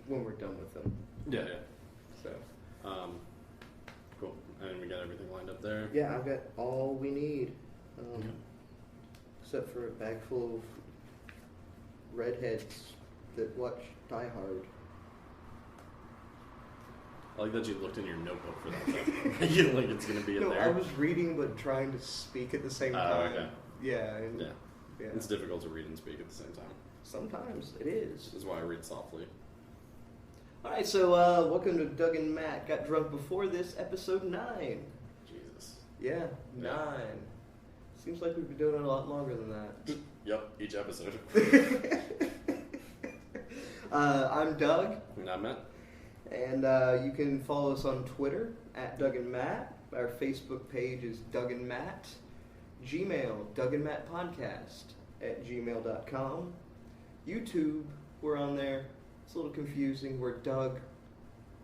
when we're done with them. Yeah. So. Cool. And we got everything lined up there. Yeah, I've got all we need, except for a bag full of redheads that watch Die Hard. I like that you looked in your notebook for that. You like it's going to be in there. No, I was reading but trying to speak at the same time. Okay. Yeah. Yeah. It's difficult to read and speak at the same time. Sometimes it is. This is why I read softly. All right, so welcome to Doug and Matt Got Drunk Before This, episode 9. Jesus. Yeah, 9. Seems like we've been doing it a lot longer than that. Yep, each episode. I'm Doug. And I'm Matt. And you can follow us on Twitter at Doug and Matt. Our Facebook page is Doug and Matt. Gmail, Doug and Matt Podcast at gmail.com. YouTube, we're on there. It's a little confusing. We're Doug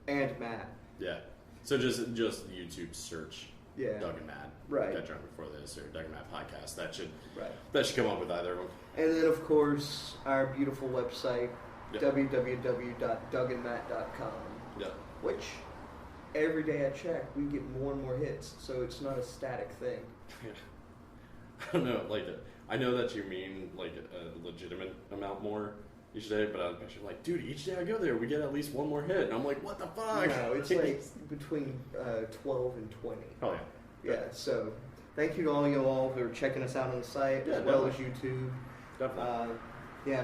and Matt. Yeah. So just YouTube search Doug and Matt. Right. Got Drunk Before This or Doug and Matt Podcast. That should come up with either of them. And then, of course, our beautiful website, www.dougandmatt.com. Yep. Which, every day I check, we get more and more hits, so it's not a static thing. Yeah. I don't know, I know that you mean, a legitimate amount more each day, but I'm actually like, dude, each day I go there, we get at least one more hit. And I'm like, what the fuck? No, it's like between 12 and 20. Oh, yeah. Yeah, so thank you to all you all for checking us out on the site, as well as YouTube. Definitely. Yeah,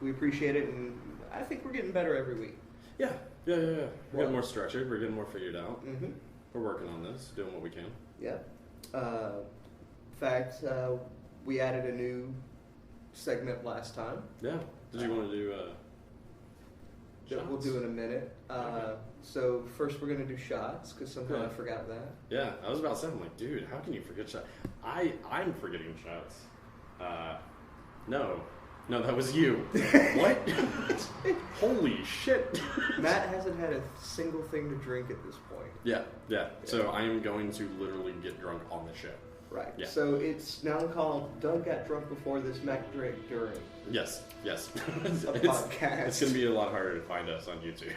we appreciate it, and I think we're getting better every week. Yeah. We're getting more structured, we're getting more figured out. Mm-hmm. We're working on this, doing what we can. Yeah. In fact, we added a new segment last time. Yeah. Did you want to do that we'll do in a minute. Okay. So first we're going to do shots, because somehow I forgot that. Yeah, I was about to say, I'm like, dude, how can you forget shots? I'm forgetting shots. No, that was you. What? Holy shit. Matt hasn't had a single thing to drink at this point. Yeah. So I am going to literally get drunk on the show. Right. Yeah. So it's now called Doug Got Drunk Before This, Matt Drank During. Yes. A podcast. It's going to be a lot harder to find us on YouTube.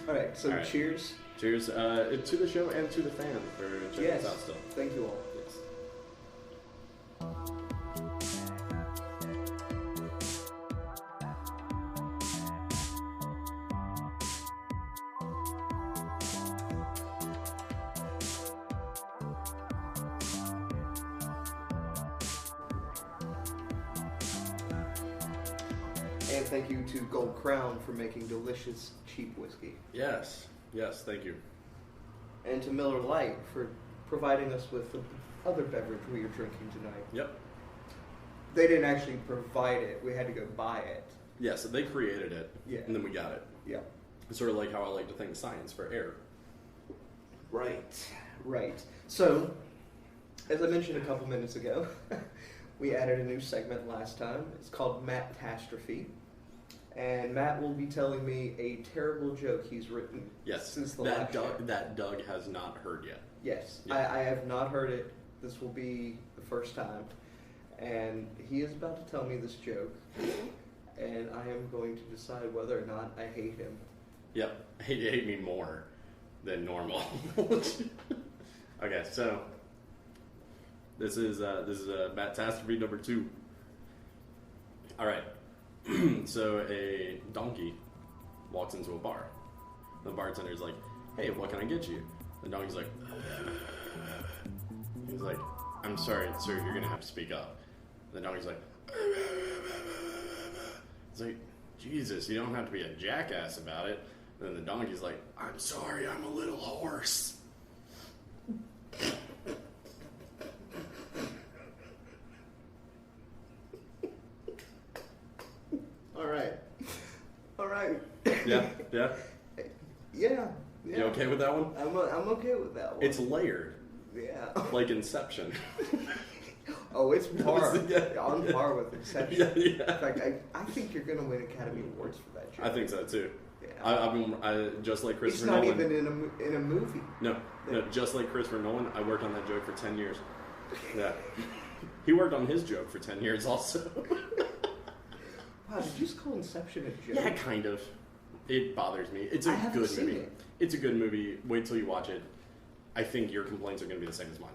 All right, so cheers. Cheers to the show and to the fan for checking us out still. Thank you all. Yes. And thank you to Gold Crown for making delicious, cheap whiskey. Yes, thank you. And to Miller Lite for providing us with the other beverage we are drinking tonight. Yep. They didn't actually provide it. We had to go buy it. Yeah, so they created it, and then we got it. Yeah. It's sort of like how I like to thank science for air. Right. So, as I mentioned a couple minutes ago, we added a new segment last time. It's called Matt-tastrophe. And Matt will be telling me a terrible joke he's written since the last show. That Doug has not heard yet. Yes, yeah. I have not heard it. This will be the first time. And he is about to tell me this joke. And I am going to decide whether or not I hate him. Yep, you hate me more than normal. Okay, so this is Matt-tastrophe number 2. All right. So a donkey walks into a bar. The bartender's like, "Hey, what can I get you?" The donkey's like, he's like, "I'm sorry, sir, you're gonna have to speak up." The donkey's like, it's like, Jesus, you don't have to be a jackass about it. And then the donkey's like, "I'm sorry, I'm a little hoarse." All right. Yeah. Yeah. You okay with that one? I'm okay with that one. It's layered. Yeah. Like Inception. Oh, it's par. On par with Inception. Yeah. In fact, I think you're going to win Academy Awards for that joke. I think so too. Yeah. I've been just like Christopher Nolan. Nolan. It's not even in a movie. No, just like Christopher Nolan, I worked on that joke for 10 years. Yeah. He worked on his joke for 10 years also. Wow, did you just call Inception a joke? Yeah, kind of. It bothers me. It's a I haven't good seen movie. it. It's a good movie. Wait till you watch it. I think your complaints are going to be the same as mine.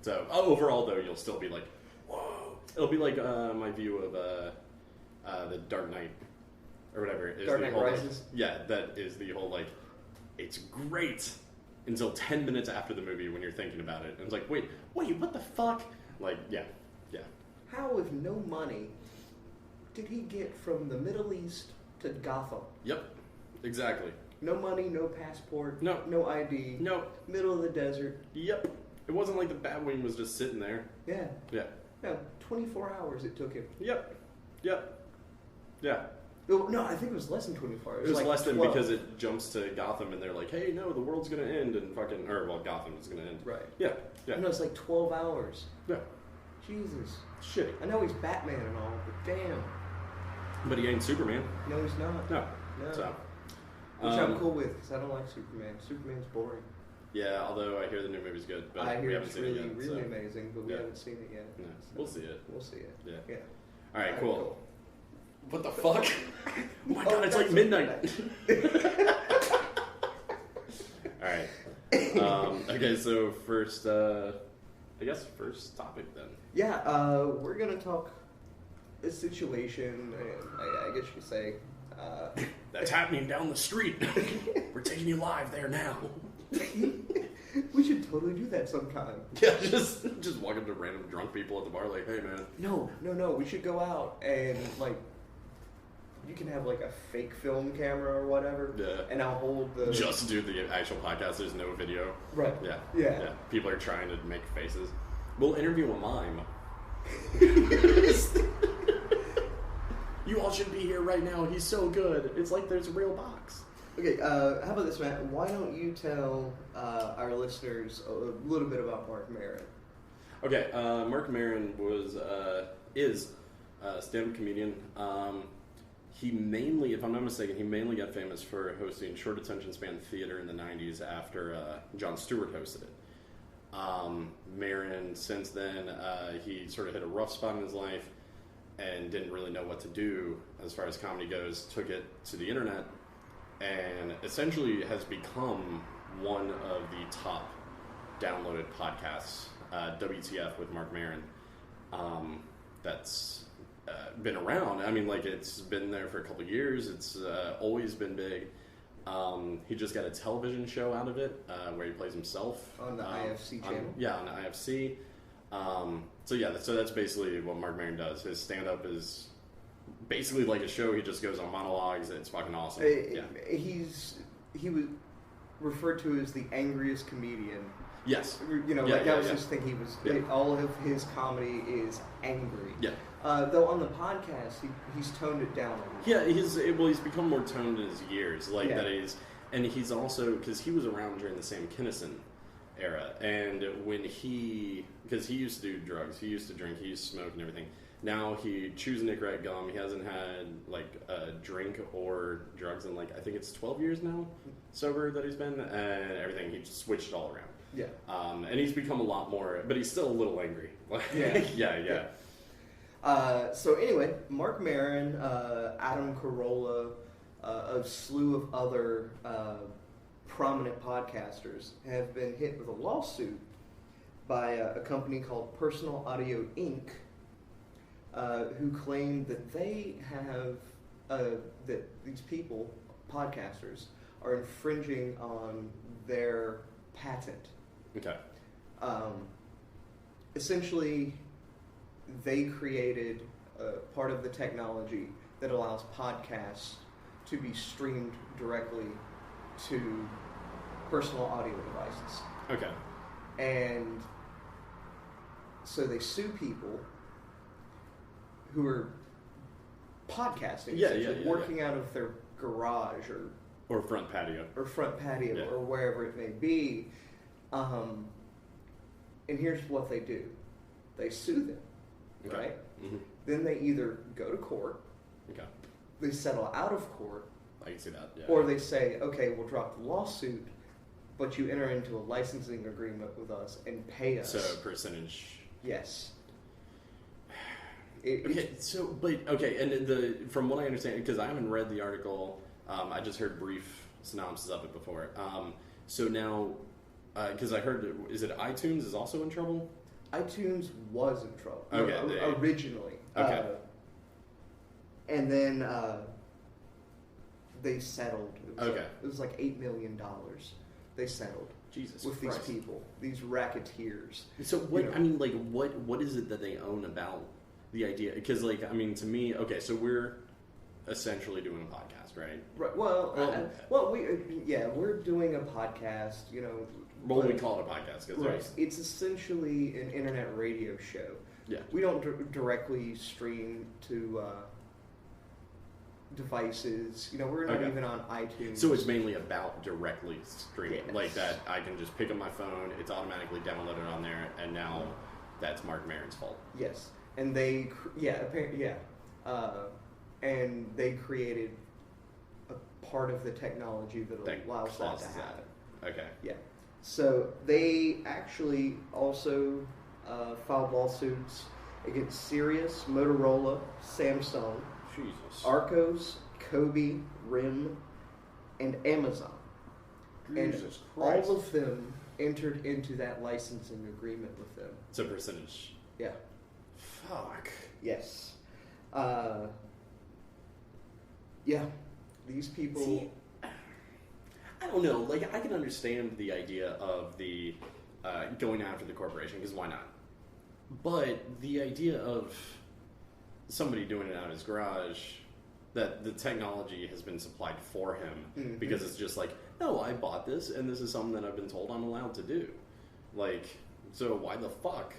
So overall, though, you'll still be like, whoa. It'll be like my view of the Dark Knight or whatever. Is Dark the Knight whole, Rises? yeah, that is the whole, like, it's great until 10 minutes after the movie when you're thinking about it. And it's like, wait, what the fuck? Like, yeah. How, with no money, did he get from the Middle East to Gotham? Yep, exactly. No money, no passport, No. no ID, No. middle of the desert. Yep. It wasn't like the Batwing was just sitting there. Yeah. Yeah. No, 24 hours it took him. Yep. Yeah. No, I think it was less than 24 hours. It was like less than 12. because it jumps to Gotham and they're like, hey, no, the world's gonna end and fucking, or well, Gotham is gonna end. Right. Yeah. No, it's like 12 hours. Yeah. Jesus. Shitty. I know he's Batman and all, but damn. But he ain't Superman. No, he's not. No. No. So. Which I'm cool with, because I don't like Superman. Superman's boring. Yeah, although I hear the new movie's good, but I we hear haven't it's seen really, it yet. really so. amazing, but we Yeah. haven't seen it yet. No, So we'll see it. We'll see it. Yeah. Yeah. All right, cool. What the Fuck? fuck? Oh my god, it's like midnight. All right. Okay, so first topic then. Yeah, we're going to talk a situation, I guess you could say. That's happening down the street. We're taking you live there now. We should totally do that sometime. Yeah, just walk up to random drunk people at the bar like, hey man. No. We should go out and, like, you can have, like, a fake film camera or whatever. Yeah. And I'll hold the... Just do the actual podcast. There's no video. Right. Yeah. People are trying to make faces. We'll interview a mime. You all should be here right now. He's so good. It's like there's a real box. Okay, how about this, Matt? Why don't you tell our listeners a little bit about Mark Maron? Okay, Mark Maron is a stand-up comedian. He mainly, if I'm not mistaken, got famous for hosting short attention span theater in the 90s after Jon Stewart hosted it. Maron, since then, he sort of hit a rough spot in his life and didn't really know what to do as far as comedy goes, took it to the internet, and essentially has become one of the top downloaded podcasts, WTF with Mark Maron, that's been around. I mean, like, it's been there for a couple of years. It's always been big. He just got a television show out of it where he plays himself. On the IFC channel? Yeah, on the IFC. So that's basically what Mark Maron does. His stand-up is basically like a show. He just goes on monologues. It's fucking awesome. Yeah. He was referred to as the angriest comedian. Yes. You know, that was his thing. He was all of his comedy is angry. Yeah. Though on the podcast, he's toned it down a little. Yeah, he's become more toned in his years. And he's also, because he was around during the Sam Kinison era, and because he used to do drugs, he used to drink, he used to smoke and everything. Now he chews Nick Rat gum. He hasn't had like a drink or drugs in like, I think it's 12 years now sober that he's been, and everything. He just switched it all around. Yeah. And he's become a lot more, but he's still a little angry. Yeah. So anyway, Mark Maron, Adam Carolla, a slew of other prominent podcasters have been hit with a lawsuit by a company called Personal Audio Inc., who claim that they have that these people, podcasters, are infringing on their patent. Okay. Essentially, they created part of the technology that allows podcasts to be streamed directly to personal audio devices. Okay. And so they sue people who are podcasting, working out of their garage or front patio or wherever it may be. And here's what they do. They sue them, okay. right? Mm-hmm. Then they either go to court, okay, they settle out of court, I can see that, yeah. Or they say, okay, we'll drop the lawsuit, but you enter into a licensing agreement with us and pay us. So percentage. Yes. And from what I understand, because I haven't read the article, I just heard brief synopsis of it before. So now, because I heard, is it iTunes is also in trouble? iTunes was in trouble. Okay. Originally. Okay. And then they settled. It was like $8 million. They settled. Jesus with Christ. these people, these racketeers. So what? I mean, like, what is it that they own about the idea? Because, like, I mean, to me, okay, so we're essentially doing a podcast, right? Right. Well, we're doing a podcast. You know, well, we call it a podcast because right. It's essentially an internet radio show. Yeah. We don't directly stream to devices. You know, we're not even on iTunes. So it's mainly about directly streaming, yes. like that. I can just pick up my phone; it's automatically downloaded on there, and now that's Mark Maron's fault. Yes, and they, and they created a part of the technology that allows that to happen. Okay. Yeah. So they actually also filed lawsuits against Sirius, Motorola, Samsung, Jesus. Arcos, Kobe, RIM, and Amazon. Jesus and Christ. All of them entered into that licensing agreement with them. It's a percentage. Yeah. Fuck. Yes. Yeah. These people... See, I don't know. Like, I can understand the idea of the going after the corporation, because why not? But the idea of somebody doing it out of his garage, that the technology has been supplied for him, because it's just like, no, I bought this, and this is something that I've been told I'm allowed to do. Like, so why the fuck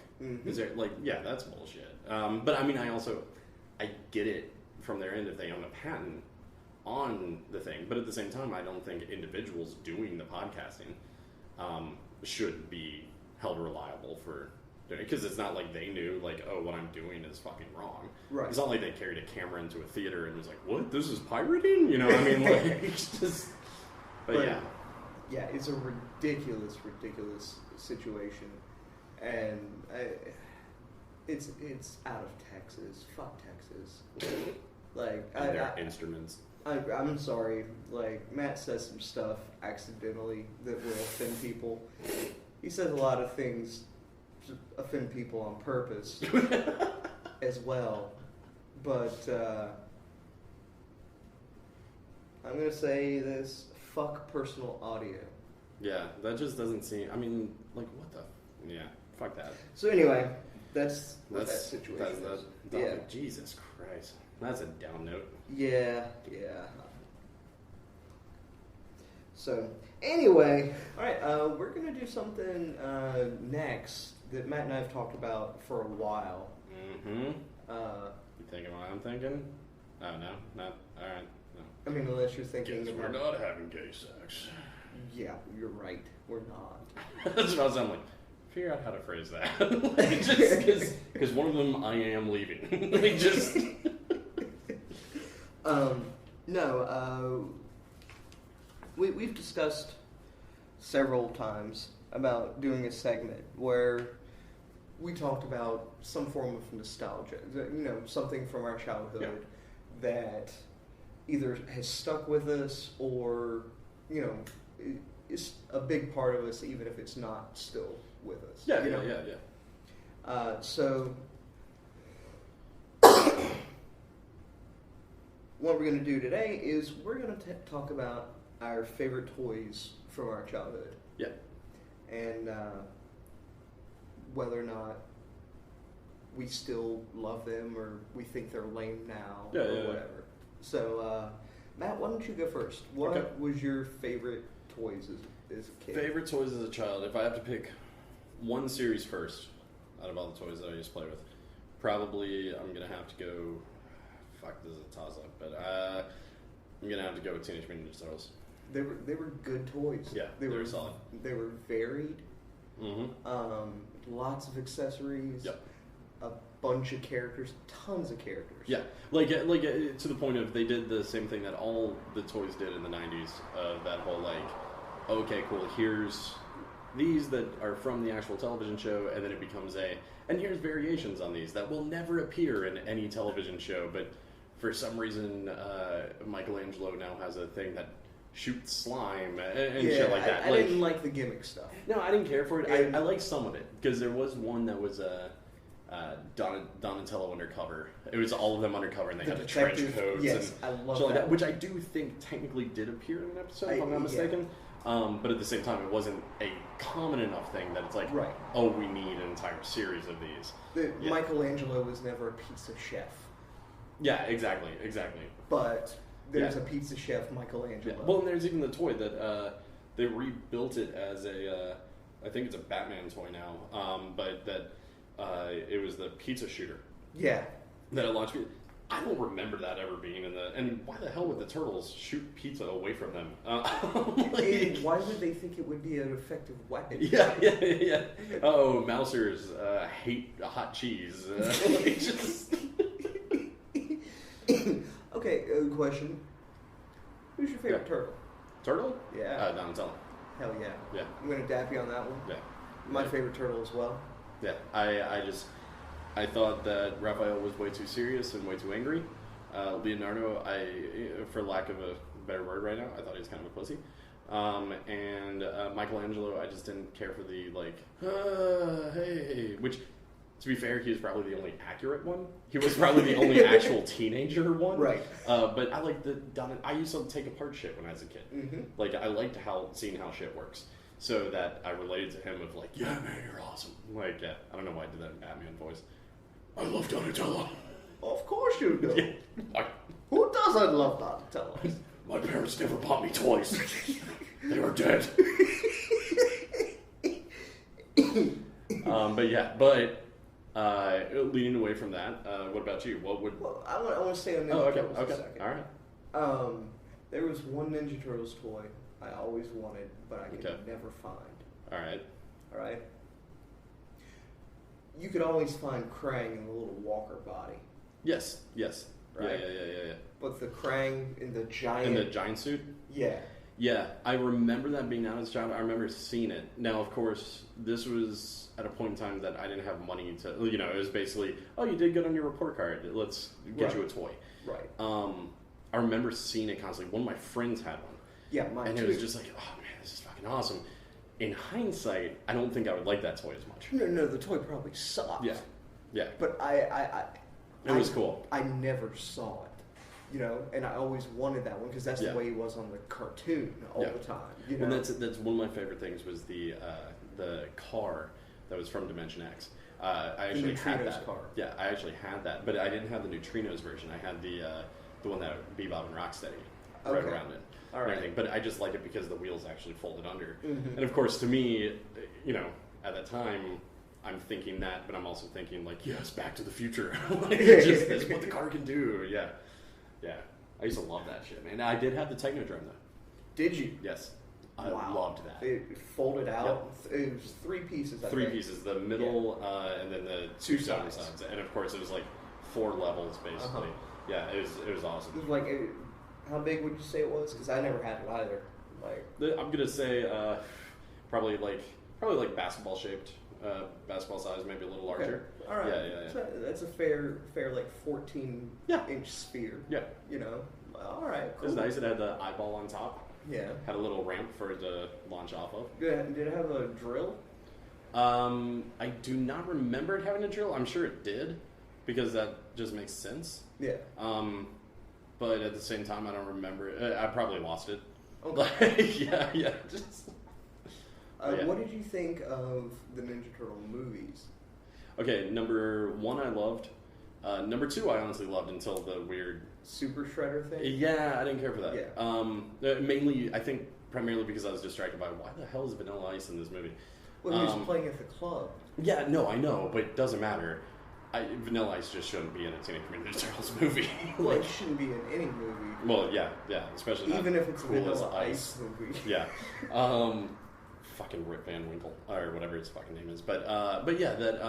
is there, like, yeah, that's bullshit. But I mean, I get it from their end if they own a patent on the thing, but at the same time, I don't think individuals doing the podcasting should be held reliable for doing it, because it's not like they knew, like, oh, what I'm doing is fucking wrong. Right. It's not like they carried a camera into a theater and was like, what, this is pirating? You know what I mean? Like, it's just, but yeah. Yeah, it's a ridiculous situation, and it's out of Texas. Fuck Texas. Like, and their instruments. I'm sorry, like, Matt says some stuff accidentally that will offend people. He says a lot of things to offend people on purpose as well. But I'm going to say this, fuck personal audio. Yeah, that just doesn't seem, I mean, like, what the, yeah, fuck that. So anyway, that's what that situation is. Yeah. Jesus Christ. That's a down note. Yeah. So, anyway, alright, we're going to do something next that Matt and I have talked about for a while. Mm-hmm. You thinking what I'm thinking? Oh, no? Not? Alright. No. I mean, unless you're thinking we're not having gay sex. Yeah, you're right. We're not. That's what I was like, figure out how to phrase that. Like, just because one of them I am leaving. Like, just... We've discussed several times about doing a segment where we talked about some form of nostalgia, you know, something from our childhood that either has stuck with us or, you know, is a big part of us, even if it's not still with us. Yeah. So what we're going to do today is we're going to talk about our favorite toys from our childhood. Yeah. And whether or not we still love them or we think they're lame now or whatever. So, Matt, why don't you go first? What was your favorite toys as a kid? Favorite toys as a child? If I have to pick one series first out of all the toys that I used to play with, probably I'm going to have to go... Fuck, this is a toss-up, but I'm going to have to go with Teenage Mutant Ninja Turtles. They were good toys. Yeah, they were solid. They were varied. Mm-hmm. Lots of accessories. Yep. A bunch of characters. Tons of characters. Yeah, like to the point of they did the same thing that all the toys did in the 90s. That whole like, okay, cool. Here's these that are from the actual television show, and then it becomes and here's variations on these that will never appear in any television show, but for some reason, Michelangelo now has a thing that shoots slime and shit like that. I didn't like the gimmick stuff. No, I didn't care for it. I liked some of it, because there was one that was Donatello undercover. It was all of them undercover, and they had the trench coats. Yes, and I love shit like that. which I do think technically did appear in an episode, if I'm not mistaken. But at the same time, it wasn't a common enough thing that it's like, oh, we need an entire series of these. Michelangelo was never a pizza chef. Yeah, exactly. But there's a pizza chef Michelangelo. Yeah. Well, and there's even the toy that they rebuilt it as I think it's a Batman toy now, but that it was the pizza shooter. Yeah. That it launched. I don't remember that ever being in the... And why the hell would the turtles shoot pizza away from them? Why would they think it would be an effective weapon? Yeah. Oh, Mousers hate hot cheese. Okay, question. Who's your favorite turtle? Turtle? Yeah. Donatello. Hell yeah. Yeah. I'm going to dap you on that one. Yeah. My favorite turtle as well. Yeah. I thought that Raphael was way too serious and way too angry. Leonardo, for lack of a better word right now, I thought he was kind of a pussy. And Michelangelo, I just didn't care for the, hey, which, to be fair, he was probably the only accurate one. He was probably the only actual teenager one. Right. But I like I used to take apart shit when I was a kid. Mm-hmm. Like, I liked seeing how shit works. So that I related to him of like, yeah, man, you're awesome. Like, yeah, I don't know why I did that in Batman voice. I love Donatello. Of course you do. Yeah. Who doesn't love Donatello? My parents never bought me toys. They were dead. Leading away from that, what about you? What would? Well, I want to stay on Ninja Turtles for a second. All right. There was one Ninja Turtles toy I always wanted, but I could never find. All right. You could always find Krang in the little walker body. Yes. Right? Yeah. But the Krang in the giant... In the giant suit? Yeah. Yeah, I remember that being out as a child. I remember seeing it. Now, of course, this was at a point in time that I didn't have money to... it was basically, oh, you did good on your report card. Let's get you a toy. Right. I remember seeing it constantly. One of my friends had one. Yeah, mine and too. it was just like, oh, man, this is fucking awesome. In hindsight, I don't think I would like that toy as much. No, the toy probably sucked. Yeah. But it was cool. I never saw it, and I always wanted that one because that's the way he was on the cartoon all the time. Well, that's one of my favorite things was the car that was from Dimension X. I actually had that. Car. Yeah, I actually had that, but I didn't have the Neutrinos version. I had the one that Bebop and Rocksteady rode around in. All right. But I just like it because the wheels actually folded under. Mm-hmm. And of course, to me, at that time, I'm thinking that, but I'm also thinking like, yes, Back to the Future. That's what the car can do. Yeah. I used to love that shit, man. I did have the Technodrome though. Did you? Yes. I loved that. It folded out. Yep. It was 3 pieces. Three pieces. The middle, and then the 2 sides. And of course, it was like 4 levels basically. Uh-huh. Yeah, it was awesome. It was like, how big would you say it was? Because I never had it either. I'm gonna say probably like basketball shaped, basketball size, maybe a little larger. Okay. All right. Yeah. So that's a fair like 14-inch sphere. Yeah. All right. Cool. It was nice. It had the eyeball on top. Yeah. Had a little ramp for it to launch off of. Did it have a drill? I do not remember it having a drill. I'm sure it did, because that just makes sense. Yeah. But at the same time, I don't remember it. I probably lost it. Okay. Yeah. What did you think of the Ninja Turtle movies? Okay, number 1 I loved. Number 2 I honestly loved until the weird... Super Shredder thing? Yeah, I didn't care for that. Yeah. Mainly, I think, primarily because I was distracted by why the hell is Vanilla Ice in this movie? Well, he was playing at the club. Yeah, no, I know, but it doesn't matter. Vanilla Ice just shouldn't be in a Teenage Mutant Ninja Turtles movie. It shouldn't be in any movie. Well, yeah, especially even if it's cool a Vanilla Ice movie. Yeah. Fucking Rip Van Winkle, or whatever his fucking name is. But yeah, that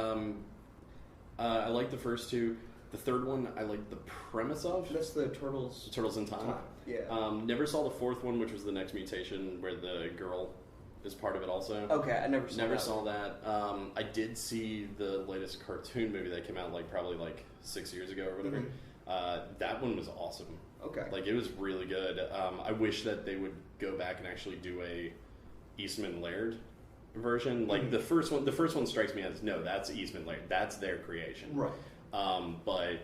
I like the first 2. The third one, I like the premise of. That's the Turtles in Time. Yeah. Never saw the 4th one, which was the next mutation, where the girl is part of it also. Okay, I never saw that. I did see the latest cartoon movie that came out probably 6 years ago or whatever. Mm-hmm. That one was awesome. Okay. It was really good. I wish that they would go back and actually do a Eastman Laird version. The first one strikes me as, no, that's Eastman Laird. That's their creation. Right. But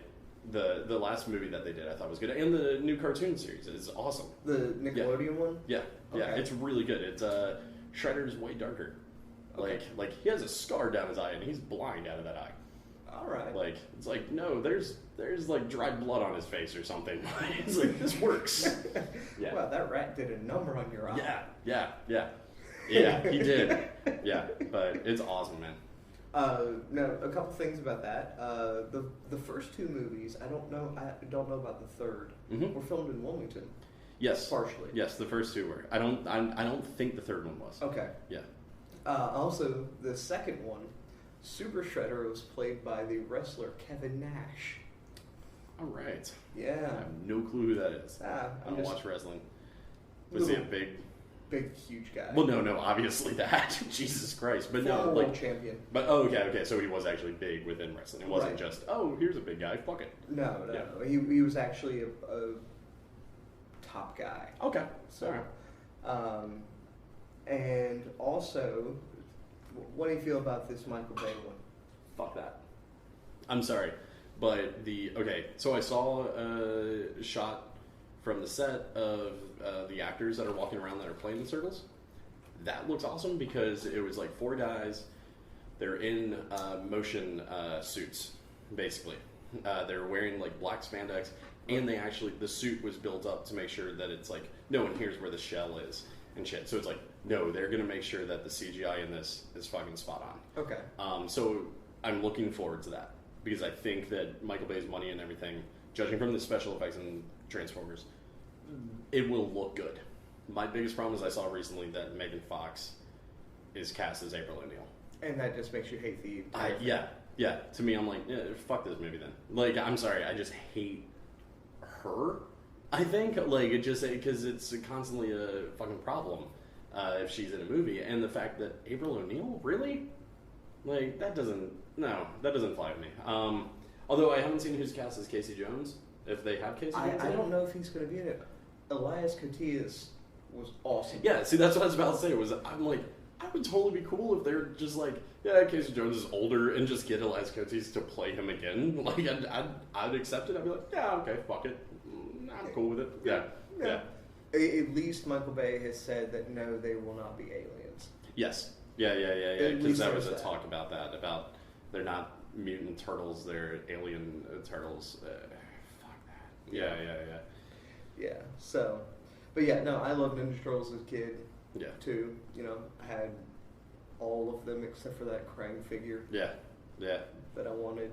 the last movie that they did I thought was good. And the new cartoon series is awesome. The Nickelodeon one? Yeah. Okay. Yeah, it's really good. It's Shredder's way darker. Okay. He has a scar down his eye and he's blind out of that eye. All right. It's no, there's dried blood on his face or something. It's this works. Yeah. Wow, that rat did a number on your eye. Yeah, he did. Yeah, but it's awesome, man. No, a couple things about that. The first two movies, I don't know about the third. Mm-hmm. Were filmed in Wilmington. Yes, partially. Yes, the first two were. I don't think the third one was. Okay. Yeah. Also, the second one, Super Shredder, was played by the wrestler Kevin Nash. All right. Yeah. I have no clue who that is. I don't watch wrestling. Was he a big, huge guy? Well, no, obviously that. Jesus Christ. But no, world champion. But okay. So he was actually big within wrestling. It wasn't just, here's a big guy, fuck it. No. Yeah. He was actually a top guy. Okay. So, all right. And also, what do you feel about this Michael Bay one? Fuck that. I'm sorry, but so I saw a shot from the set of the actors that are walking around that are playing the circles. That looks awesome because it was 4 guys. They're in motion suits, basically. They're wearing black spandex, and the suit was built up to make sure that it's no, and here's where the shell is and shit. So it's no, they're gonna make sure that the CGI in this is fucking spot on. Okay. So I'm looking forward to that because I think that Michael Bay's money and everything, judging from the special effects in Transformers, it will look good. My biggest problem is I saw recently that Megan Fox is cast as April O'Neil. And that just makes you hate the entire thing. Yeah. To me, I'm fuck this movie then. I'm sorry, I just hate her. I think, it just, because it's constantly a fucking problem if she's in a movie. And the fact that April O'Neil, really? That doesn't fly with me. Although I haven't seen who's cast as Casey Jones. If they have Casey Jones, I don't know if he's going to be in it. Elias Koteas was awesome. Yeah, see, that's what I was about to say. I would totally be cool if they're just Casey Jones is older and just get Elias Koteas to play him again. I'd accept it. I'd be yeah, okay, fuck it. I'm cool with it. Yeah. At least Michael Bay has said that no, they will not be aliens. Yes. Yeah. Because there was a talk about that. About they're not mutant turtles, they're alien turtles. Fuck that. Yeah. So, but yeah, no, I loved Ninja Turtles as a kid. Yeah. Too. I had all of them except for that Krang figure. Yeah. That I wanted.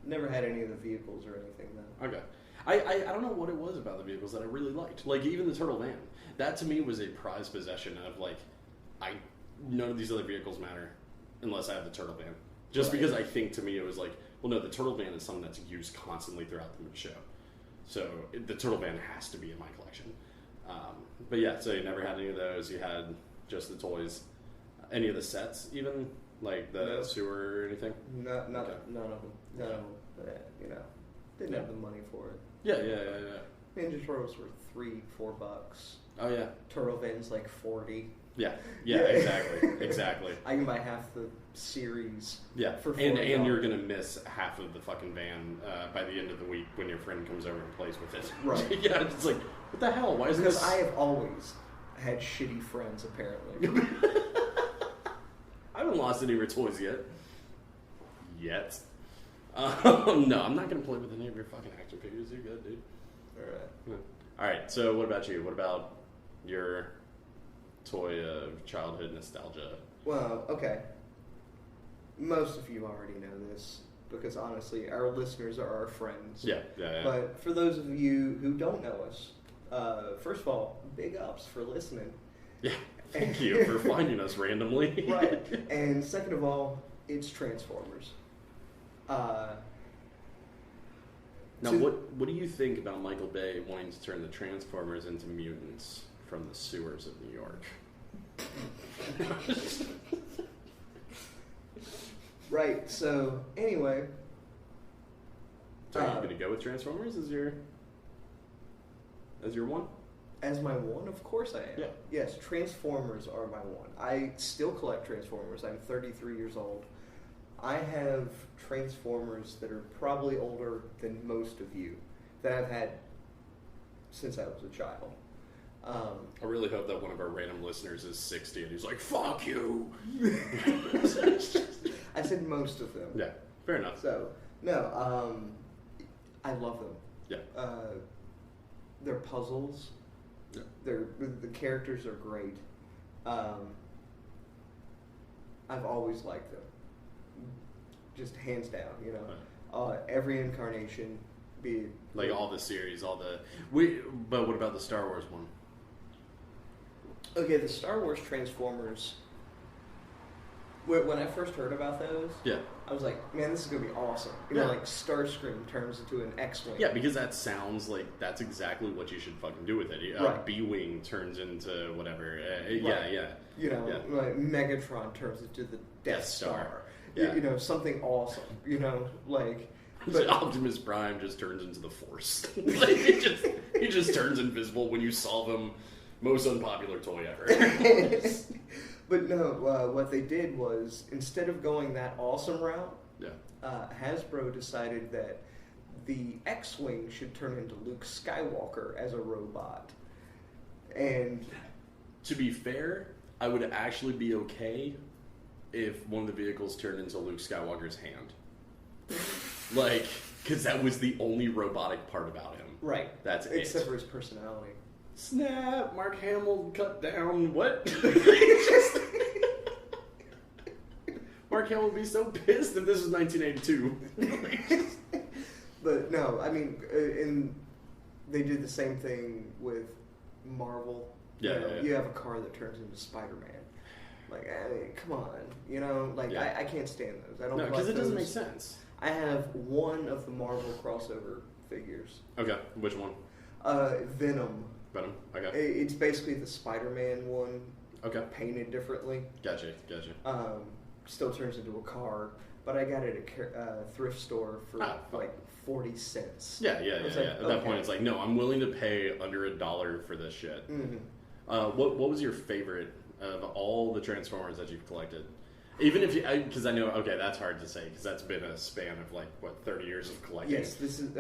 Never had any of the vehicles or anything though. Okay. I don't know what it was about the vehicles that I really liked. Even the turtle van. That to me was a prized possession of none of these other vehicles matter unless I have the turtle van. Just because I think to me it was no, the turtle van is something that's used constantly throughout the show. So the turtle van has to be in my collection. But yeah, so you never had any of those. You had just the toys. Any of the sets even? The sewer or anything? None of them. None of them. But, didn't have the money for it. Yeah. Ninja Turtles were $3-4. Oh yeah. Turtle Van's 40. Yeah, exactly. I can buy half the series. Yeah, for and you're gonna miss half of the fucking van by the end of the week when your friend comes over and plays with it. Right. Yeah, it's what the hell? Why is because this? I have always had shitty friends, apparently. I haven't lost any of your toys yet. No, I'm not gonna play with any of your fucking action figures. You're good, dude. All right. So, what about you? What about your toy of childhood nostalgia? Well, okay. Most of you already know this because honestly, our listeners are our friends. Yeah. But for those of you who don't know us, first of all, big ups for listening. Yeah. Thank you for finding us randomly. Right. And second of all, it's Transformers. Now, what do you think about Michael Bay wanting to turn the Transformers into mutants from the sewers of New York? Right. So anyway. So are you going to go with Transformers as your one? As my one, of course I am. Yeah. Yes, Transformers are my one. I still collect Transformers. I'm 33 years old. I have Transformers that are probably older than most of you that I've had since I was a child. I really hope that one of our random listeners is 60 and he's like, fuck you! I said most of them. Yeah, fair enough. So, no, I love them. Yeah. They're puzzles. Yeah. The characters are great. I've always liked them. Just hands down, you know. Right. Every incarnation, be it... Like all the series, but what about the Star Wars one? Okay, the Star Wars Transformers, when I first heard about those, Yeah. I was like, man, this is going to be awesome. You know, like Starscream turns into an X-Wing. Yeah, because that sounds like that's exactly what you should fucking do with it. Right. B-Wing turns into whatever. Right. Yeah. You know, like Megatron turns into the Death Star. Yeah. You know, something awesome. You know, like... But Optimus Prime just turns into the Force. Like, he just turns invisible when you solve him. Most unpopular toy ever. But no, what they did was, instead of going that awesome route, Hasbro decided that the X-Wing should turn into Luke Skywalker as a robot. And to be fair, I would actually be okay if one of the vehicles turned into Luke Skywalker's hand. Like, because that was the only robotic part about him. Right. That's Except for his personality. Snap! Mark Hamill cut down. What? Mark Hamill would be so pissed if this was 1982. But no, I mean, they did the same thing with Marvel. Yeah, You have a car that turns into Spider-Man. Like, I mean, come on. You know, like, I can't stand those. I don't like because it doesn't those. make sense. I have one of the Marvel crossover figures. Okay, which one? Venom. Venom, okay. It's basically the Spider-Man one. Okay. Painted differently. Gotcha. Still turns into a car, but I got it at a thrift store for like 40 cents. Yeah. Like, At that point, it's like, no, I'm willing to pay under $1 for this shit. Mm-hmm. What was your favorite of all the Transformers that you've collected? Even if you, because I know, okay, that's hard to say because that's been a span of like 30 years of collecting. Yes, this is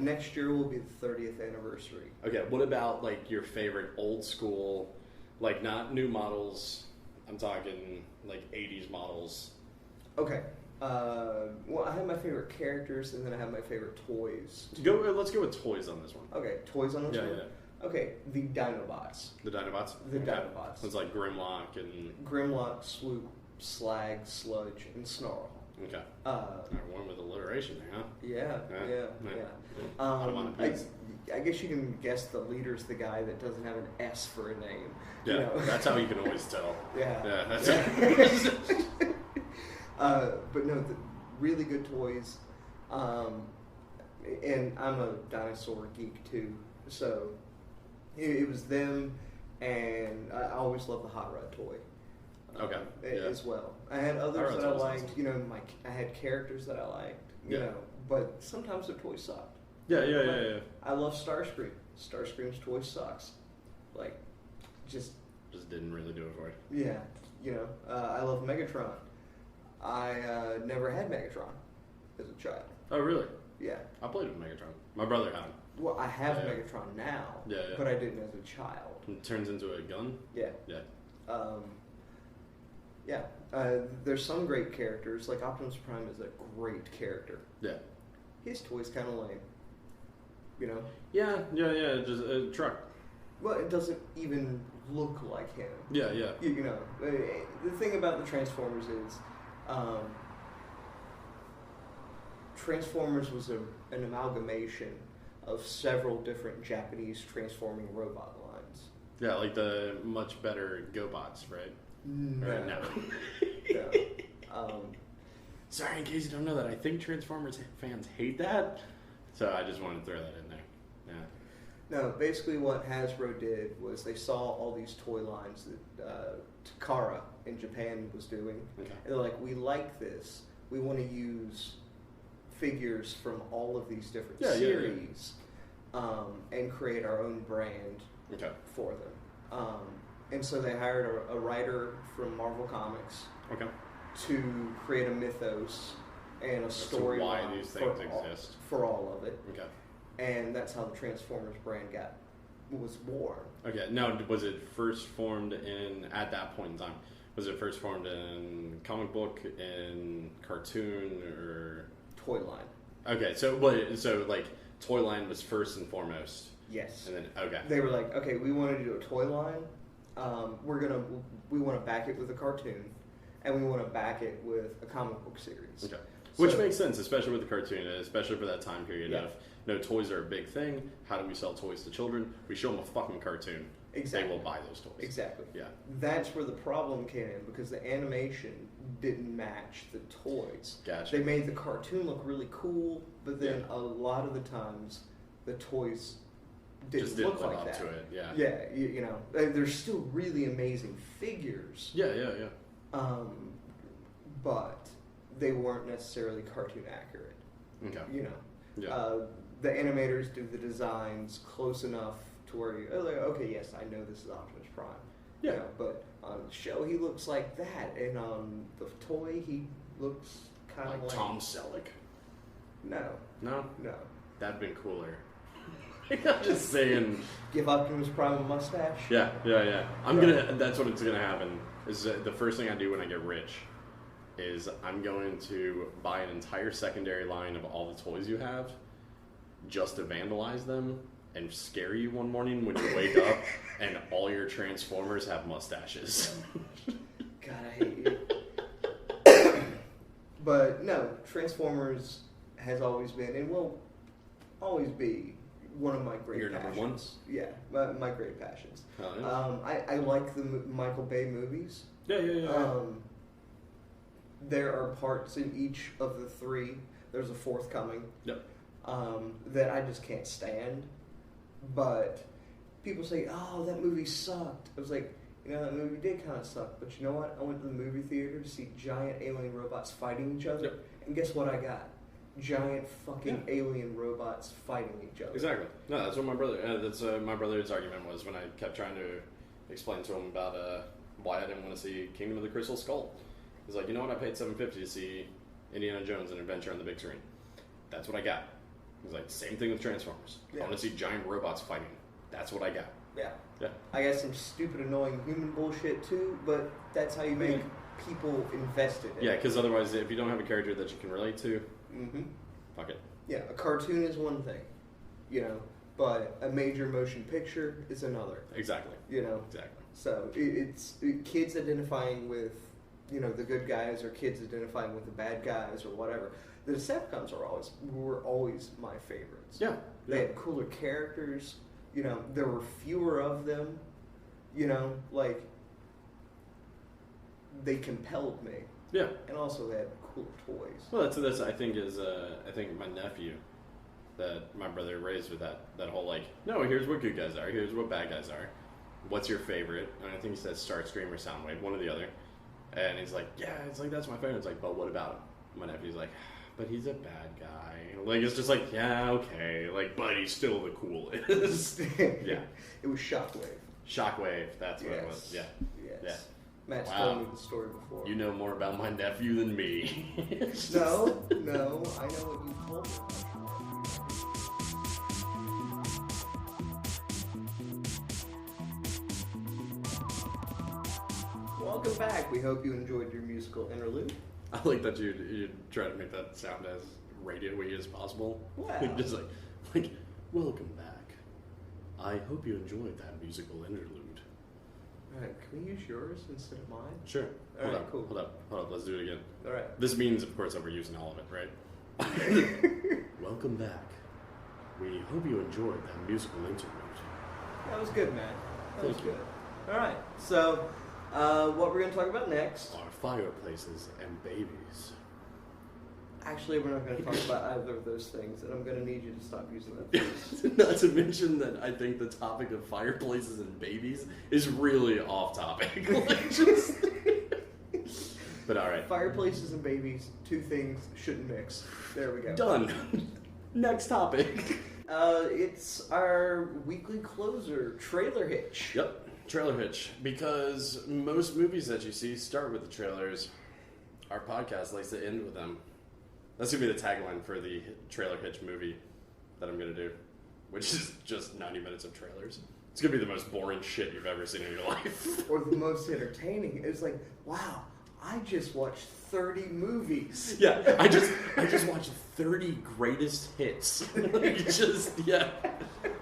next year will be the 30th anniversary. Okay, what about like your favorite old school, like not new models? I'm talking like 80s models. Okay. Well, I have my favorite characters and then I have my favorite toys. Let's go with toys on this one. Okay, toys on this one. Yeah. Okay, the Dinobots. The Dinobots. The Dinobots. It's like Grimlock and Grimlock, Swoop, Slag, Sludge, and Snarl. Okay. One with alliteration there, huh? Yeah. I guess you can guess the leader's the guy that doesn't have an S for a name. Yeah, you know? That's how you can always tell. Yeah. That's but no, really good toys. And I'm a dinosaur geek too, so it was them, and I always loved the Hot Rod toy. As well. I had others that I liked. Awesome. You know, I had characters that I liked. You know, but sometimes the toys sucked. Yeah. I love Starscream. Starscream's toy sucks. Like, just didn't really do it for you. Yeah, you know, I love Megatron. I never had Megatron as a child. Oh, really? Yeah. I played with Megatron. My brother had him. Well, I have Megatron now. Yeah. But I didn't as a child. It turns into a gun? Yeah. There's some great characters. Like Optimus Prime is a great character. Yeah. His toy's kind of lame. You know? Yeah. Just a truck. Well, it doesn't even look like him. Yeah. You know, the thing about the Transformers is, Transformers was an amalgamation of several different Japanese transforming robot lines. Yeah, like the much better GoBots, right? No. Sorry, in case you don't know that, I think Transformers fans hate that, so I just wanted to throw that in there. Yeah. No, basically what Hasbro did was they saw all these toy lines that Takara in Japan was doing. Okay. And they're like, we like this. We want to use figures from all of these different series and create our own brand for them. And so they hired a writer from Marvel Comics to create a mythos and a story why these things exist for all of it. Okay. And that's how the Transformers brand was born. Okay. Now, was it first formed at that point in time? Was it first formed in comic book, in cartoon, or toy line? Okay, so like toy line was first and foremost. Yes. And then they were like, okay, we want to do a toy line. We want to back it with a cartoon, and we want to back it with a comic book series. Okay. Which makes sense, especially with the cartoon, especially for that time period of, toys are a big thing. How do we sell toys to children? We show them a fucking cartoon. Exactly. They will buy those toys. Exactly. Yeah. That's where the problem came in, because the animation didn't match the toys. Gotcha. They made the cartoon look really cool, but then a lot of the times the toys didn't look live like up that. to it. Yeah. Yeah, you know, they're still really amazing figures. Yeah. But they weren't necessarily cartoon accurate. Okay. You know. Yeah. The animators do the designs close enough to where you're like, okay, yes, I know this is Optimus Prime. Yeah. You know, but on the show, he looks like that, and on the toy, he looks kind of like Tom Selleck. No. That'd been cooler. I'm just saying. Give Optimus Prime a mustache. Yeah. That's what it's gonna happen. Is the first thing I do when I get rich is I'm going to buy an entire secondary line of all the toys you have, just to vandalize them and scare you one morning when you wake up and all your Transformers have mustaches. God, I hate you. But no, Transformers has always been and will always be one of my great Your passions. number one? Yeah, my great passions. Oh, yeah. I like the Michael Bay movies. Yeah. There are parts in each of the three. There's a fourth coming. Yep. That I just can't stand. But people say, "Oh, that movie sucked." I was like, that movie did kind of suck. But you know what? I went to the movie theater to see giant alien robots fighting each other, and guess what I got? Giant fucking alien robots fighting each other. Exactly. No, that's what my brother. That's my brother's argument was when I kept trying to explain to him about why I didn't want to see Kingdom of the Crystal Skull. He's like, you know what? I paid $7.50 to see Indiana Jones and Adventure on the big screen. That's what I got. He's like, same thing with Transformers. I want to see giant robots fighting. That's what I got. Yeah. Yeah. I got some stupid, annoying human bullshit too, but that's how you make people invested in it. Yeah, because otherwise, if you don't have a character that you can relate to, fuck it. Yeah, a cartoon is one thing, but a major motion picture is another. Exactly. Exactly. So it's kids identifying with, the good guys, or kids identifying with the bad guys, or whatever. The Decepticons were always my favorites. Yeah. They had cooler characters. There were fewer of them. They compelled me. Yeah. And also they had cool toys. Well, that's I think my nephew, that my brother raised with that whole no, here's what good guys are, here's what bad guys are. What's your favorite? And I think he said Starscream or Soundwave, one or the other. And he's like, yeah, it's like, that's my favorite. It's like, but what about him? My nephew's like, but he's a bad guy. It's just like, yeah, okay. But he's still the coolest. Yeah. It was Shockwave. Shockwave, that's what it was. Yeah. Yes. Yeah. Matt's told me the story before. You know more about my nephew than me. No, I know what you told me. Welcome back. We hope you enjoyed your musical interlude. I like that you try to make that sound as radio-y as possible. Wow. Just like, welcome back. I hope you enjoyed that musical interlude. Alright, can we use yours instead of mine? Sure. Hold up. Hold up. Let's do it again. Alright. This means, of course, that we're using all of it, right? Welcome back. We hope you enjoyed that musical interlude. That was good, man. That was Thank you. good. Alright, so what we're going to talk about next Are fireplaces and babies. Actually, we're not going to talk about either of those things, and I'm going to need you to stop using that phrase. Not to mention that I think the topic of fireplaces and babies is really off topic. But all right. Fireplaces and babies, two things shouldn't mix. There we go. Done. Next topic. It's our weekly closer, Trailer Hitch. Yep, Trailer Hitch. Because most movies that you see start with the trailers. Our podcast likes to end with them. That's going to be the tagline for the Trailer Hitch movie that I'm going to do, which is just 90 minutes of trailers. It's going to be the most boring shit you've ever seen in your life. Or the most entertaining. It's like, wow, I just watched 30 movies. Yeah, I just watched 30 greatest hits. Yeah.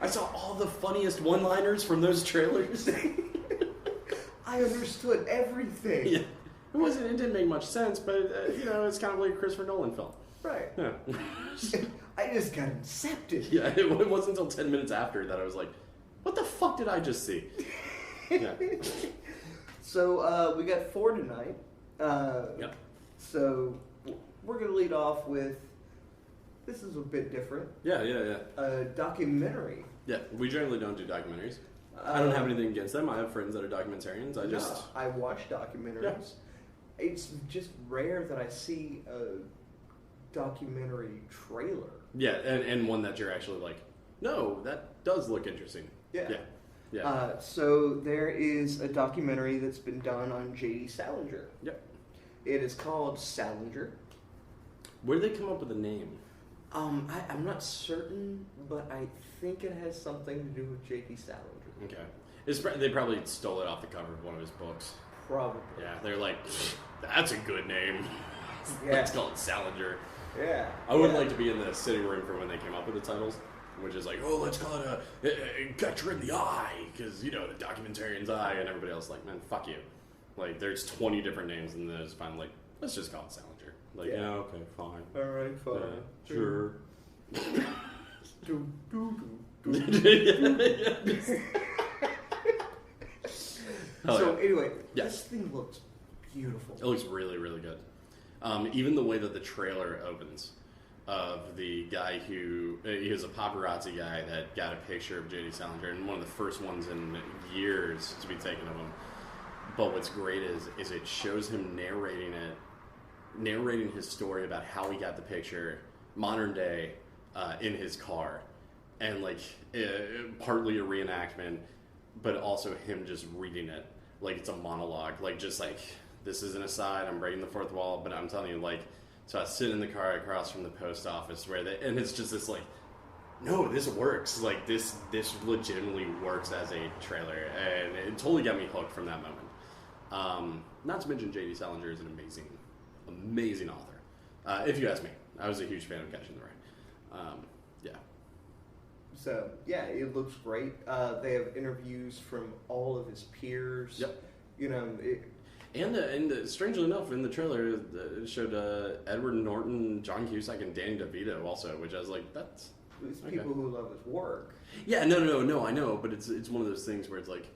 I saw all the funniest one-liners from those trailers. I understood everything. Yeah. It didn't make much sense, but, it's kind of like a Christopher Nolan film. Right. Yeah. I just got incepted. Yeah, it wasn't until 10 minutes after that I was like, what the fuck did I just see? Yeah. So, we got 4 tonight. Yep. So, we're going to lead off with, this is a bit different. Yeah. A documentary. Yeah, we generally don't do documentaries. I don't have anything against them. I have friends that are documentarians. I watch documentaries. Yeah. It's just rare that I see a documentary trailer. Yeah, and one that you're actually like, no, that does look interesting. Yeah. Yeah. So there is a documentary that's been done on J.D. Salinger. Yep. It is called Salinger. Where did they come up with the name? I'm not certain, but I think it has something to do with J.D. Salinger. Okay. They probably stole it off the cover of one of his books. Probably. Yeah, they're like, that's a good name. Yeah. Let's call it Salinger. Yeah. I would like to be in the sitting room for when they came up with the titles, which is like, oh, let's call it a Catcher in the Eye, because, the documentarian's eye, and everybody else like, man, fuck you. Like, there's 20 different names, and then it's finally like, let's just call it Salinger. Like, yeah okay, fine. All right, fine. Sure. So anyway, this thing looks beautiful. It looks really, really good. Even the way that the trailer opens of the guy who he was a paparazzi guy that got a picture of J.D. Salinger, and one of the first ones in years to be taken of him. But what's great is it shows him narrating his story about how he got the picture, modern day, in his car, and partly a reenactment, but also him just reading it like it's a monologue, this is an aside, I'm breaking the fourth wall, but I'm telling you, so I sit in the car across from the post office and it's just this no, this works, this legitimately works as a trailer, and it totally got me hooked from that moment. Not to mention J.D. Salinger is an amazing author. If you ask me, I was a huge fan of Catching the Rain. Yeah. So, yeah, it looks great. They have interviews from all of his peers. Yep. And strangely enough, in the trailer, it showed Edward Norton, John Cusack, and Danny DeVito also, which I was like, that's... It's people who love his work. Yeah, no, I know, but it's one of those things where it's like,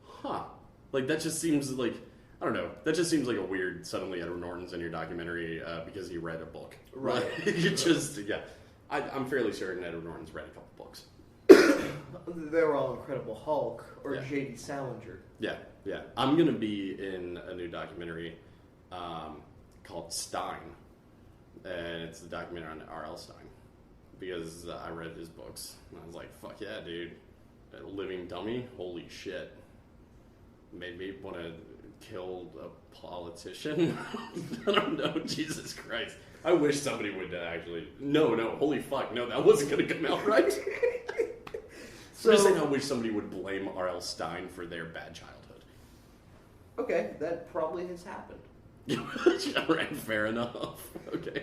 huh. That just seems like... I don't know. That just seems like a weird, suddenly Edward Norton's in your documentary because he read a book. Right. Yeah. I'm fairly certain Edward Norton's read a couple books. They were all Incredible Hulk or J.D. Salinger. Yeah. I'm going to be in a new documentary called Stein. And it's a documentary on R.L. Stein. Because I read his books. And I was like, fuck yeah, dude. A living dummy? Holy shit. Made me want to kill a politician. I don't know. Jesus Christ. I wish somebody would actually... No, holy fuck. No, that wasn't going to come out right. So, I'm just saying I wish somebody would blame R.L. Stein for their bad childhood. Okay, that probably has happened. Right, fair enough. Okay,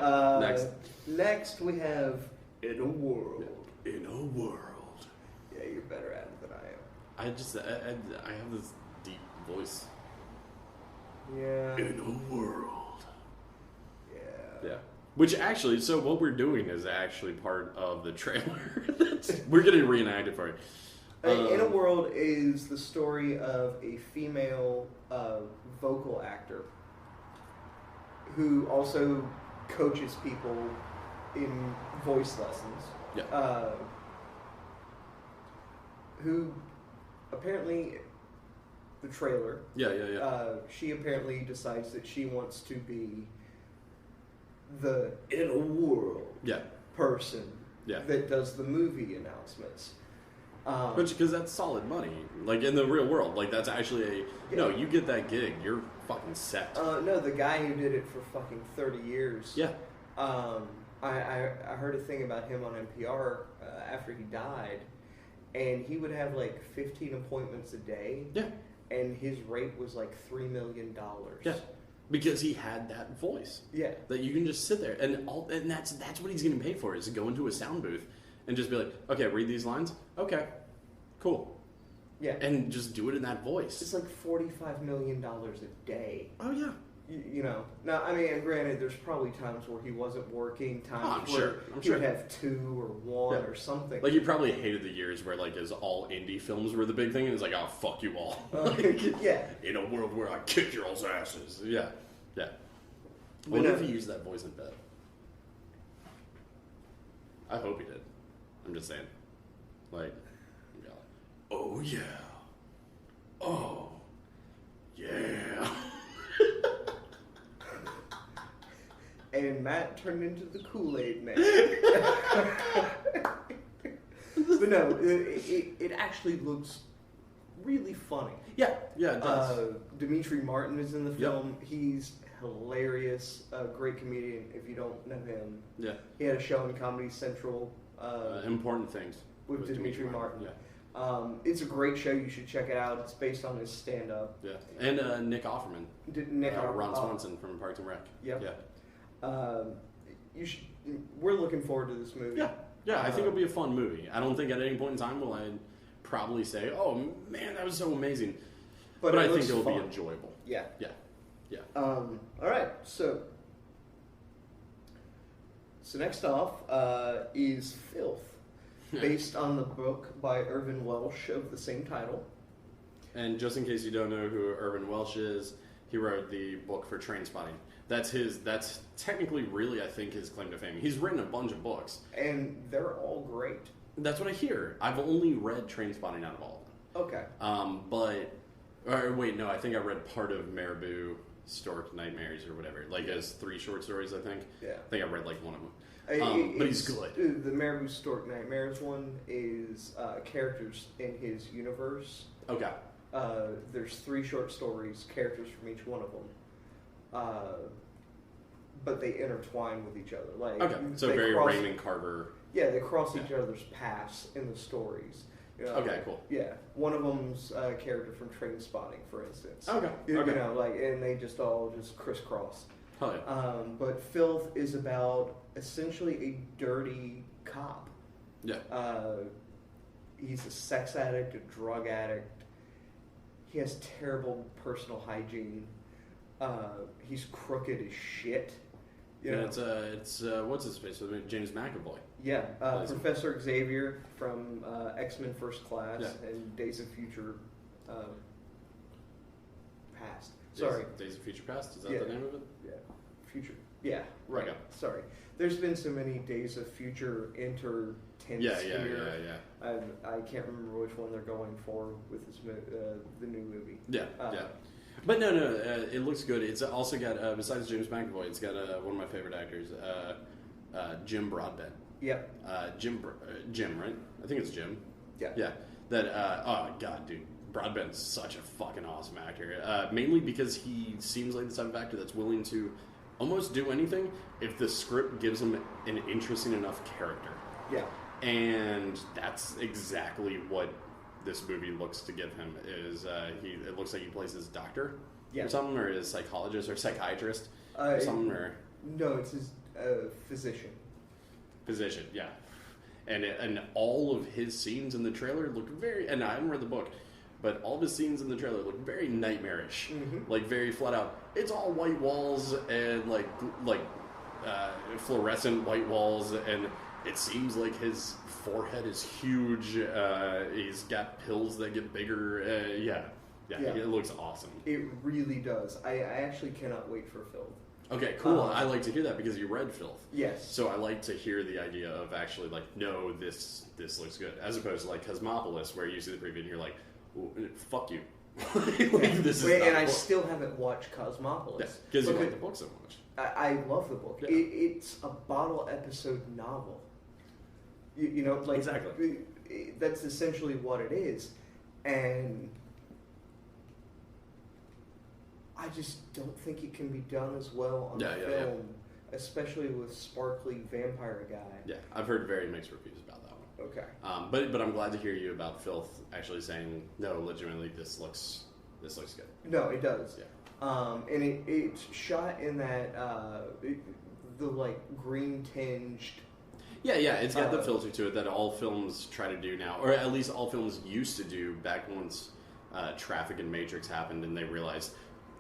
Next we have In a World. In a World. Yeah, you're better at it than I am. I have this deep voice. Yeah. In a World. Yeah. Which actually, so what we're doing is actually part of the trailer. We're going to reenact it for you. In a World is the story of a female vocal actor who also coaches people in voice lessons. Yeah. Who apparently, the trailer. Yeah. She apparently decides that she wants to be the in a world person that does the movie announcements. Because that's solid money. Like, in the real world. Like, that's actually no, you get that gig, you're fucking set. No, the guy who did it for fucking 30 years. Yeah. I heard a thing about him on NPR after he died, and he would have like 15 appointments a day. Yeah. And his rate was like $3 million. Yeah. Because he had that voice. Yeah. That you can just sit there and that's what he's getting paid for, is to go into a sound booth and just be like, okay, read these lines. Okay. Cool. Yeah. And just do it in that voice. It's like $45 million a day. Oh yeah. You know. Now, I mean, granted, there's probably times where he wasn't working, times where he would have 2 or 1 or something. Like, he probably hated the years where, like, his all indie films were the big thing, and he's like, oh, fuck you all. Yeah. In a world where I kick your all's asses. Yeah. Yeah. What if he used that voice in bed? I hope he did. I'm just saying. Like, oh, yeah. Oh, yeah. And Matt turned into the Kool-Aid Man. But no, it actually looks really funny. Yeah, it does. Dimitri Martin is in the film. Yep. He's hilarious, great comedian. If you don't know him, he had a show on Comedy Central. Important Things with Dimitri Martin. Yeah. It's a great show. You should check it out. It's based on his stand-up. Yeah, and Nick Offerman. Ron Swanson from Parks and Rec. Yep. Yeah. We're looking forward to this movie. Yeah, I think it'll be a fun movie. I don't think at any point in time will I probably say, "Oh man, that was so amazing," but I think it'll be enjoyable. Yeah. All right, so next off is Filth, based on the book by Irvin Welsh of the same title. And just in case you don't know who Irvin Welsh is, he wrote the book for Trainspotting. That's technically really, I think, his claim to fame. He's written a bunch of books. And they're all great. That's what I hear. I've only read Trainspotting out of all of them. Okay. I think I read part of Marabou Stork Nightmares or whatever. Like, as 3 short stories, I think. Yeah. I think I read, like, one of them. But he's good. The Marabou Stork Nightmares one is characters in his universe. Okay. There's 3 short stories, characters from each one of them. But they intertwine with each other. Like, so very Raymond Carver. Yeah, they cross each other's paths in the stories. You know, okay, cool. Yeah, one of them's a character from Trainspotting, for instance. Okay. You know, like, and they just all crisscross. Hell yeah. But Filth is about essentially a dirty cop. Yeah. He's a sex addict, a drug addict. He has terrible personal hygiene. He's crooked as shit. It's what's his face? James McAvoy. Yeah, Professor Xavier from X-Men First Class and Days of Future Past. Days of Future Past? Is that the name of it? Yeah, Future. Yeah, right. Okay. Sorry. There's been so many Days of Future enter tense here. Yeah. I can't remember which one they're going for with this the new movie. Yeah. But no, it looks good. It's also got, besides James McAvoy, it's got one of my favorite actors, Jim Broadbent. Yep. Jim, right? I think it's Jim. Yeah. Yeah. Oh, God, dude. Broadbent's such a fucking awesome actor. Mainly because he seems like the type of actor that's willing to almost do anything if the script gives him an interesting enough character. Yeah. And that's exactly what this movie looks to give him. It looks like he plays his doctor or something, or his psychologist or psychiatrist or something, or no, it's his physician. Physician, yeah. And all of his scenes in the trailer look very, and I haven't read the book, but all of his scenes in the trailer look very nightmarish, like very flat out. It's all white walls and like fluorescent white walls, and it seems like his forehead is huge. He's got pills that get bigger. It looks awesome. It really does. I actually cannot wait for Filth. Okay, cool. I like to hear that because you read Filth. Yes. So I like to hear the idea of actually like, no, this looks good, as opposed to like Cosmopolis, where you see the preview and you're like, fuck you. This is and I still haven't watched Cosmopolis. Because you like the book so much. I love the book. Yeah. It's a bottle episode novel. You know, like exactly. That's essentially what it is, and I just don't think it can be done as well on film, especially with sparkly vampire guy. Yeah, I've heard very mixed reviews about that one. Okay. But I'm glad to hear you about Filth actually saying no. Legitimately, this looks good. No, it does. Yeah. And it's shot in that the like green tinged. Yeah, it's got the filter to it that all films try to do now, or at least all films used to do back once Traffic and Matrix happened, and they realized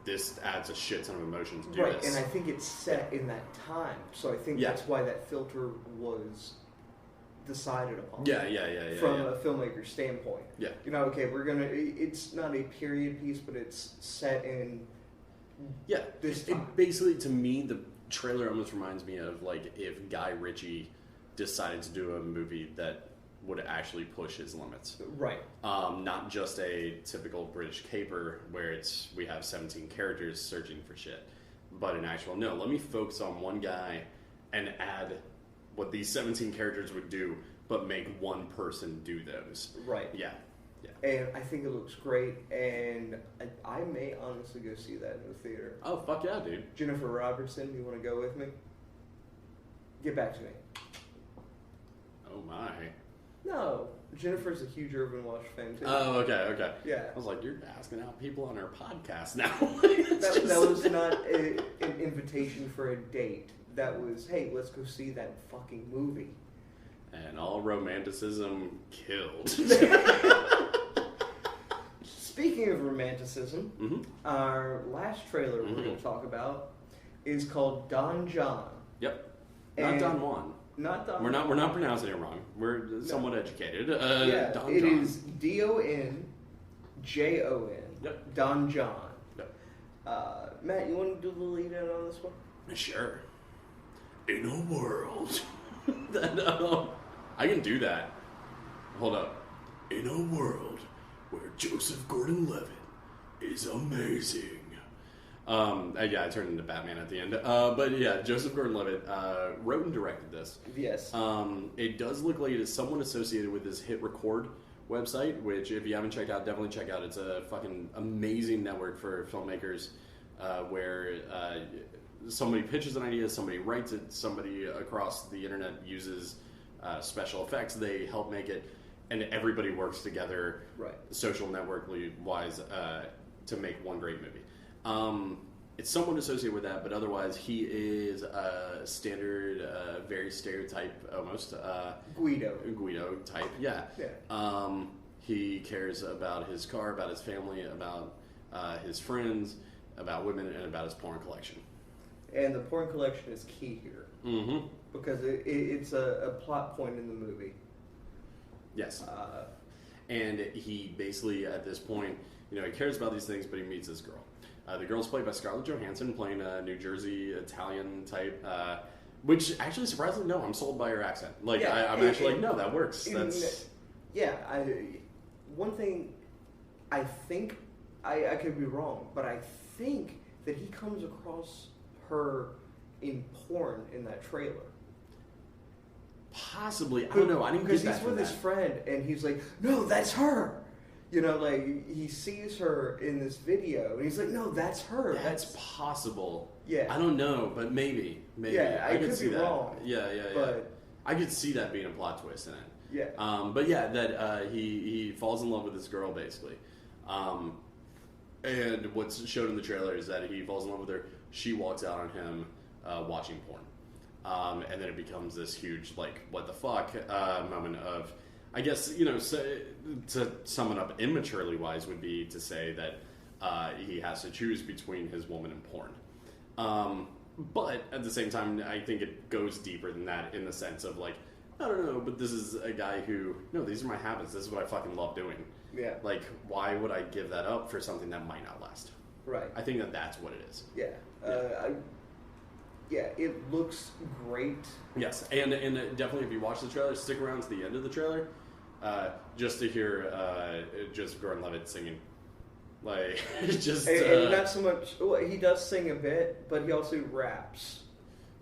this adds a shit ton of emotion to do this. And I think it's set in that time, so I think that's why that filter was decided upon. Yeah. From a filmmaker's standpoint. Yeah. You know, okay, it's not a period piece, but it's set in this time. Basically, to me, the trailer almost reminds me of like if Guy Ritchie decided to do a movie that would actually push his limits. Right. Not just a typical British caper where we have 17 characters searching for shit, but an actual, no, let me focus on one guy and add what these 17 characters would do, but make one person do those. Right. Yeah. And I think it looks great, and I may honestly go see that in the theater. Oh, fuck yeah, dude. Jennifer Robertson, you want to go with me? Get back to me. Oh, my. No. Jennifer's a huge Urban Wash fan, too. Oh, okay. Yeah. I was like, you're asking out people on our podcast now. that was not an invitation for a date. That was, hey, let's go see that fucking movie. And all romanticism killed. Speaking of romanticism, our last trailer we're going to talk about is called Don John. Yep. Not Don Juan. Not Don. We're not pronouncing it wrong. We're somewhat educated. Don it John. is DonJon. Yep. Don John. Yep. Matt, you want to do the lead in on this one? Sure. In a world that I can do that. Hold up. In a world where Joseph Gordon-Levitt is amazing. I turned into Batman at the end. But yeah, Joseph Gordon-Levitt wrote and directed this. Yes. It does look like it is somewhat associated with this Hit Record website, which if you haven't checked out, definitely check out. It's a fucking amazing network for filmmakers where somebody pitches an idea, somebody writes it, somebody across the internet uses special effects, they help make it, and everybody works together, right, social network-wise, to make one great movie. It's somewhat associated with that, but otherwise he is a standard, very stereotype almost. Guido type, yeah. He cares about his car, about his family, about his friends, about women, and about his porn collection. And the porn collection is key here. Mm-hmm. Because it's a plot point in the movie. Yes. And he basically, at this point, he cares about these things, but he meets this girl. The girl's played by Scarlett Johansson, playing a New Jersey Italian type, which actually, surprisingly, no, I'm sold by her accent. I'm actually no, that works. One thing, I think, I could be wrong, but I think that he comes across her in porn in that trailer. Possibly. I don't know. I didn't get that. Because he's with his friend, and he's like, no, that's her. He sees her in this video, and he's like, no, that's her. That's possible. Yeah. I don't know, but maybe. Yeah, I could see be that. wrong. Yeah. But I could see that being a plot twist in it. Yeah. But yeah, that he falls in love with this girl, basically. And what's showed in the trailer is that he falls in love with her. She walks out on him watching porn. And then it becomes this huge, what the fuck moment of, I guess, to sum it up immaturely wise would be to say that he has to choose between his woman and porn. But at the same time, I think it goes deeper than that in the sense of, I don't know, but this is a guy who, no, these are my habits. This is what I fucking love doing. Yeah. Why would I give that up for something that might not last? Right. I think that's what it is. Yeah. Yeah, it looks great. Yes, and definitely if you watch the trailer, stick around to the end of the trailer, just to hear just Gordon-Levitt singing, like just and not so much. Well, he does sing a bit, but he also raps.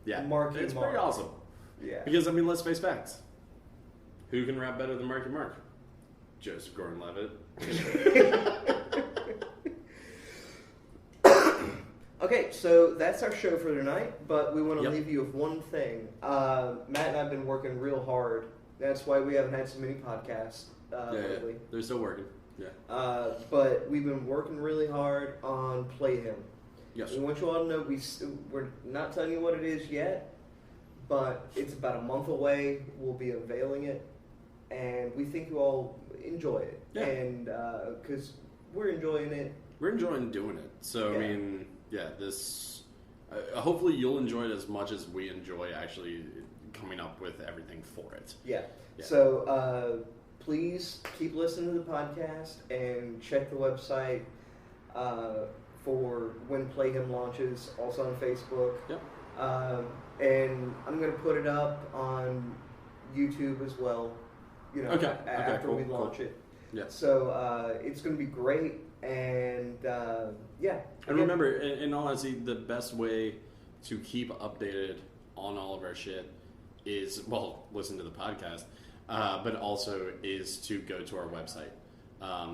Yeah, Marky it's Mark. pretty awesome. Yeah, Because I mean, let's face facts. Who can rap better than Marky Mark? Just Gordon-Levitt. Okay, so that's our show for tonight, but we want to Yep. leave you with one thing. Matt and I have been working real hard. That's why we haven't had so many podcasts lately. They're still working. Yeah. But we've been working really hard on Play Him. Yes. We want you all to know we're not telling you what it is yet, but it's about a month away. We'll be unveiling it, and we think you all enjoy it. Yeah. And because we're enjoying it. We're enjoying doing it. So, Yeah. I mean, yeah, this... hopefully you'll enjoy it as much as we enjoy actually coming up with everything for it. Yeah. Yeah. So please keep listening to the podcast and check the website for when Play Him launches, also on Facebook. Yep. And I'm going to put it up on YouTube as well, you know, after cool, we launch it. Yeah. So it's going to be great. And yeah. And remember, in all honesty, the best way to keep updated on all of our shit is, well, listen to the podcast, but also is to go to our website,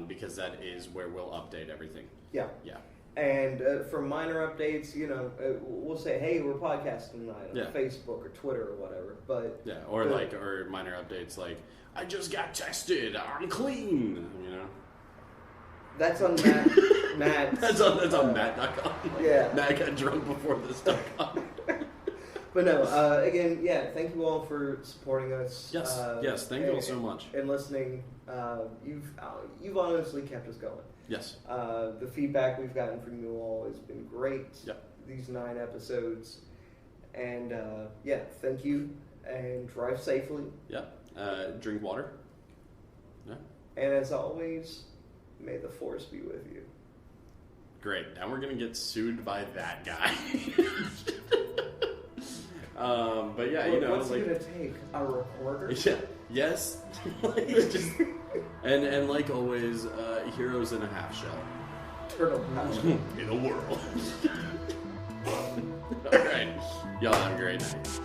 because that is where we'll update everything. Yeah. Yeah. And for minor updates, you know, we'll say, hey, we're podcasting tonight on Yeah. Facebook or Twitter or whatever. But Yeah, or minor updates like, I just got tested, I'm clean, you know. that's on Matt. That's on Matt.com. Yeah. Matt got drunk before this.com. But no, again, yeah, thank you all for supporting us. Yes, thank you all so much. And listening. You've honestly kept us going. Yes. The feedback we've gotten from you all has been great. Yep. These 9 episodes. And yeah, thank you. And drive safely. Yep. Drink water. Yeah. And as always, may the force be with you. Great. Now we're going to get sued by that guy. But yeah, you know, what's it gonna take? A recorder? Yeah. Yes. and like always, heroes in a half shell. Turtle power. In a world. All right. Y'all have a great night.